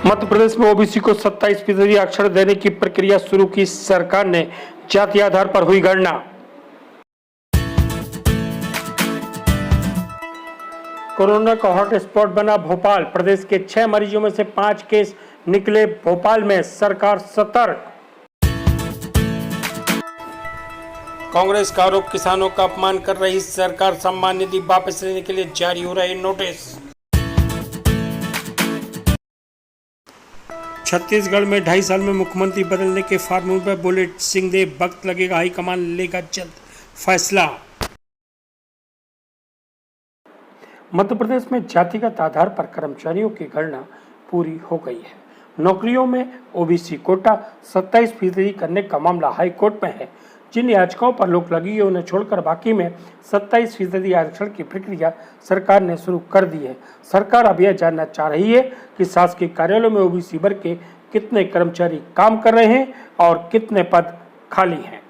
मध्य प्रदेश में ओबीसी को 27% आरक्षण देने की प्रक्रिया शुरू की सरकार ने, जाति आधार पर हुई गणना। कोरोना का हॉटस्पॉट बना भोपाल, प्रदेश के 6 मरीजों में से 5 केस निकले भोपाल में, सरकार सतर्क। कांग्रेस का आरोप, किसानों का अपमान कर रही सरकार, सम्मान निधि वापस लेने के लिए जारी हो रहे नोटिस। छत्तीसगढ़ में 2.5 साल में मुख्यमंत्री बदलने के फार्मूले पर बोले सिंहदेव, वक्त लगेगा, हाईकमान लेगा जल्द फैसला। मध्य प्रदेश में जातिगत आधार पर कर्मचारियों की गणना पूरी हो गई है। नौकरियों में ओबीसी कोटा 27% करने का मामला हाईकोर्ट में है। जिन याचिकाओं पर रोक लगी है उन्हें छोड़कर बाकी में 27% आरक्षण की प्रक्रिया सरकार ने शुरू कर दी है। सरकार अब यह जानना चाह रही है कि शासकीय कार्यालयों में ओबीसी वर्ग के कितने कर्मचारी काम कर रहे हैं और कितने पद खाली हैं।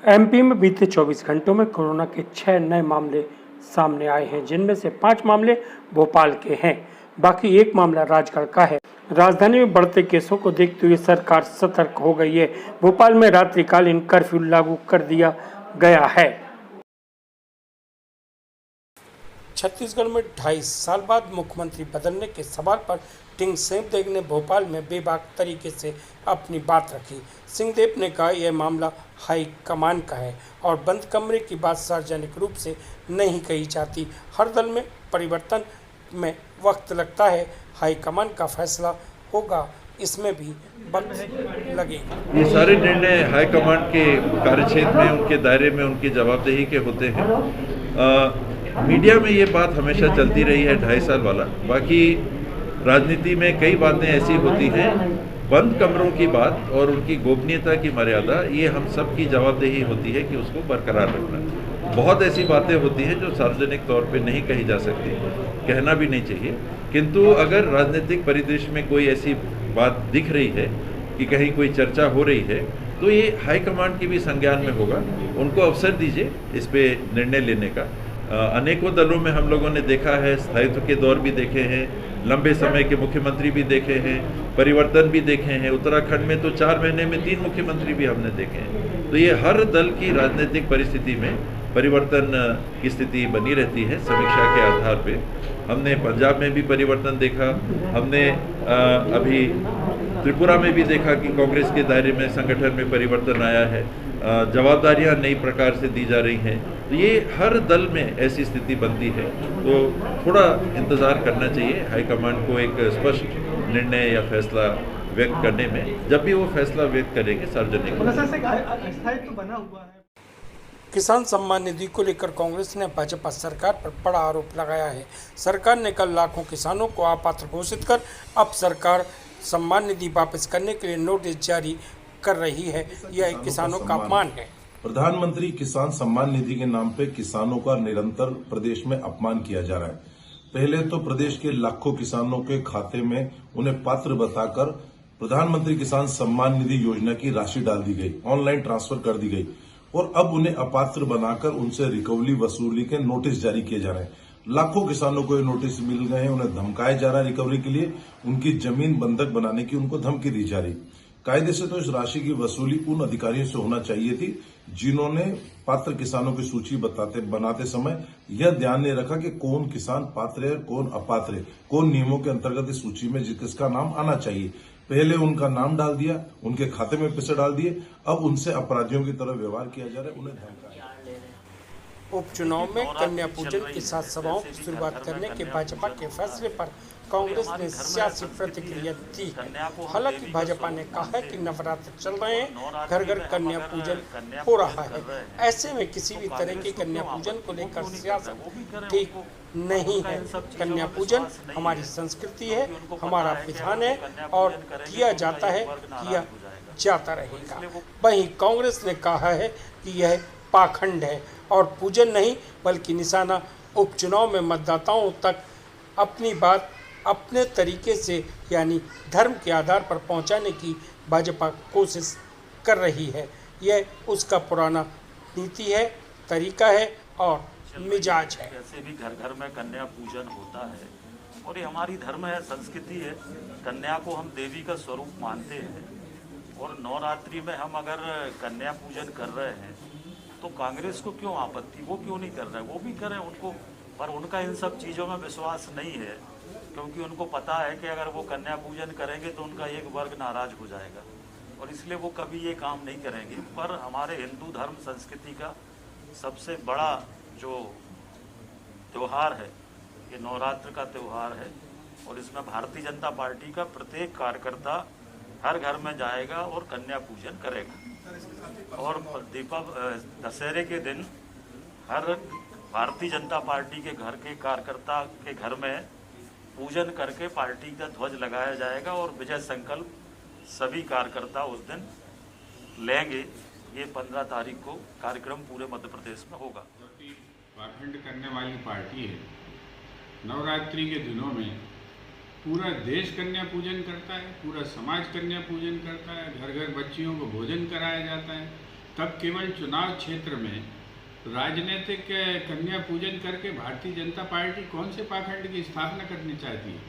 एमपी में बीते 24 घंटों में कोरोना के 6 नए मामले सामने आए हैं, जिनमें से 5 मामले भोपाल के हैं, बाकी 1 मामला राजगढ़ का है। राजधानी में बढ़ते केसों को देखते हुए सरकार सतर्क हो गई है। भोपाल में रात्रिकालीन कर्फ्यू लागू कर दिया गया है। छत्तीसगढ़ में 2.5 साल बाद मुख्यमंत्री बदलने के सवाल पर टिंग सिंहदेव ने भोपाल में बेबाक तरीके से अपनी बात रखी। सिंहदेव ने कहा, यह मामला हाईकमान का है और बंद कमरे की बात सार्वजनिक रूप से नहीं कही जाती। हर दल में परिवर्तन में वक्त लगता है, हाईकमान का फैसला होगा, इसमें भी वक्त लगेगा। ये सारे निर्णय हाईकमान के कार्यक्षेत्र में, उनके दायरे में, उनकी जवाबदेही के होते हैं। मीडिया में ये बात हमेशा चलती रही है 2.5 साल वाला। बाकी राजनीति में कई बातें ऐसी होती हैं, बंद कमरों की बात और उनकी गोपनीयता की मर्यादा, ये हम सब की जवाबदेही होती है कि उसको बरकरार रखना। बहुत ऐसी बातें होती हैं जो सार्वजनिक तौर पे नहीं कही जा सकती, कहना भी नहीं चाहिए, किंतु अगर राजनीतिक परिदृश्य में कोई ऐसी बात दिख रही है कि कहीं कोई चर्चा हो रही है, तो ये हाईकमान की भी संज्ञान में होगा। उनको अवसर दीजिए इस पे निर्णय लेने का। अनेकों दलों में हम लोगों ने देखा है, स्थायित्व के दौर भी देखे हैं, लंबे समय के मुख्यमंत्री भी देखे हैं, परिवर्तन भी देखे हैं। उत्तराखंड में तो 4 महीने में 3 मुख्यमंत्री भी हमने देखे हैं। तो ये हर दल की राजनीतिक परिस्थिति में परिवर्तन की स्थिति बनी रहती है समीक्षा के आधार पे। हमने पंजाब में भी परिवर्तन देखा, हमने अभी त्रिपुरा में भी देखा कि कांग्रेस के दायरे में संगठन में परिवर्तन आया है, जवाबदारियां नई प्रकार से दी जा रही हैं। तो ये हर दल में ऐसी स्थिति बनती है, तो थोड़ा इंतज़ार करना चाहिए हाईकमान को एक स्पष्ट निर्णय या फैसला व्यक्त करने में। जब भी वो फैसला व्यक्त करेंगे सार्वजनिक बना हुआ है। किसान सम्मान निधि को लेकर कांग्रेस ने भाजपा सरकार पर बड़ा आरोप लगाया है। सरकार ने कल लाखों किसानों को अपात्र घोषित कर अब सरकार सम्मान निधि वापस करने के लिए नोटिस जारी कर रही है। यह किसानों का अपमान है। प्रधानमंत्री किसान सम्मान निधि के नाम पे किसानों का निरंतर प्रदेश में अपमान किया जा रहा है। पहले तो प्रदेश के लाखों किसानों के खाते में उन्हें पात्र बताकर प्रधानमंत्री किसान सम्मान निधि योजना की राशि डाल दी गई, ऑनलाइन ट्रांसफर कर दी गई, और अब उन्हें अपात्र बनाकर उनसे रिकवरी वसूली के नोटिस जारी किए जा रहे हैं। लाखों किसानों को ये नोटिस मिल गए हैं, उन्हें धमकाया जा रहा है रिकवरी के लिए, उनकी जमीन बंधक बनाने की उनको धमकी दी जा रही। कायदे से तो इस राशि की वसूली उन अधिकारियों से होना चाहिए थी जिन्होंने पात्र किसानों की सूची बनाते समय यह ध्यान नहीं रखा कि कौन किसान पात्र है, कौन अपात्र है, कौन नियमों के अंतर्गत इस सूची में किसका नाम आना चाहिए। पहले उनका नाम डाल दिया, उनके खाते में पैसे डाल दिए, अब उनसे अपराधियों की तरह व्यवहार किया जा रहा है, उन्हें धमकाया। उपचुनाव में कन्या पूजन के साथ सभाओं की शुरुआत करने के भाजपा के फैसले पर कांग्रेस ने सियासी प्रतिक्रिया दी है। हालांकि भाजपा ने कहा है कि नवरात्र चल रहे हैं, घर घर कन्या पूजन हो रहा है, ऐसे में किसी भी तरह के कन्या पूजन को लेकर सियासत ठीक नहीं है। कन्या पूजन हमारी संस्कृति है, हमारा विधान है और किया जाता है, किया जाता रहेगा। वहीं कांग्रेस ने कहा है कि यह पाखंड है और पूजन नहीं बल्कि निशाना उपचुनाव में मतदाताओं तक अपनी बात अपने तरीके से यानी धर्म के आधार पर पहुंचाने की भाजपा कोशिश कर रही है। यह उसका पुराना नीति है, तरीका है और मिजाज है। कैसे भी घर घर में कन्या पूजन होता है, और ये हमारी धर्म है, संस्कृति है। कन्या को हम देवी का स्वरूप मानते हैं और नवरात्रि में हम अगर कन्या पूजन कर रहे हैं तो कांग्रेस को क्यों आपत्ति, वो क्यों नहीं कर रहे, वो भी करें उनको, पर उनका इन सब चीज़ों में विश्वास नहीं है, क्योंकि उनको पता है कि अगर वो कन्या पूजन करेंगे तो उनका एक वर्ग नाराज हो जाएगा और इसलिए वो कभी ये काम नहीं करेंगे। पर हमारे हिंदू धर्म संस्कृति का सबसे बड़ा जो त्यौहार है ये नवरात्र का त्यौहार है और इसमें भारतीय जनता पार्टी का प्रत्येक कार्यकर्ता हर घर में जाएगा और कन्या पूजन करेगा। और दशहरे के दिन हर भारतीय जनता पार्टी के घर के कार्यकर्ता के घर में पूजन करके पार्टी का ध्वज लगाया जाएगा और विजय संकल्प सभी कार्यकर्ता उस दिन लेंगे। ये 15 तारीख को कार्यक्रम पूरे मध्य प्रदेश में होगा। पाखंड करने वाली पार्टी है। नवरात्रि के दिनों में पूरा देश कन्या पूजन करता है, पूरा समाज कन्या पूजन करता है, घर घर बच्चियों को भोजन कराया जाता है। तब केवल चुनाव क्षेत्र में राजनीतिक कन्या पूजन करके भारतीय जनता पार्टी कौन से पाखंड की स्थापना करनी चाहती है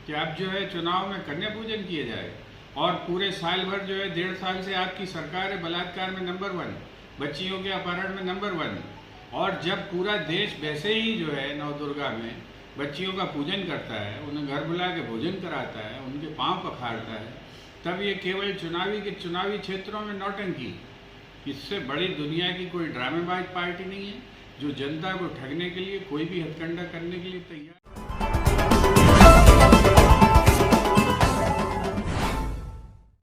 कि अब जो है चुनाव में कन्या पूजन किया जाए और पूरे साल भर जो है 1.5 साल से आपकी सरकार है बलात्कार में नंबर 1, बच्चियों के अपहरण में नंबर 1। और जब पूरा देश वैसे ही जो है नवदुर्गा में बच्चियों का पूजन करता है, उन्हें घर बुला के भोजन कराता है, उनके पांव पखारता है, तब ये केवल चुनावी क्षेत्रों में नौटंकी, इससे बड़ी दुनिया की कोई ड्रामेबाज पार्टी नहीं है जो जनता को ठगने के लिए कोई भी हथकंडा करने के लिए तैयार।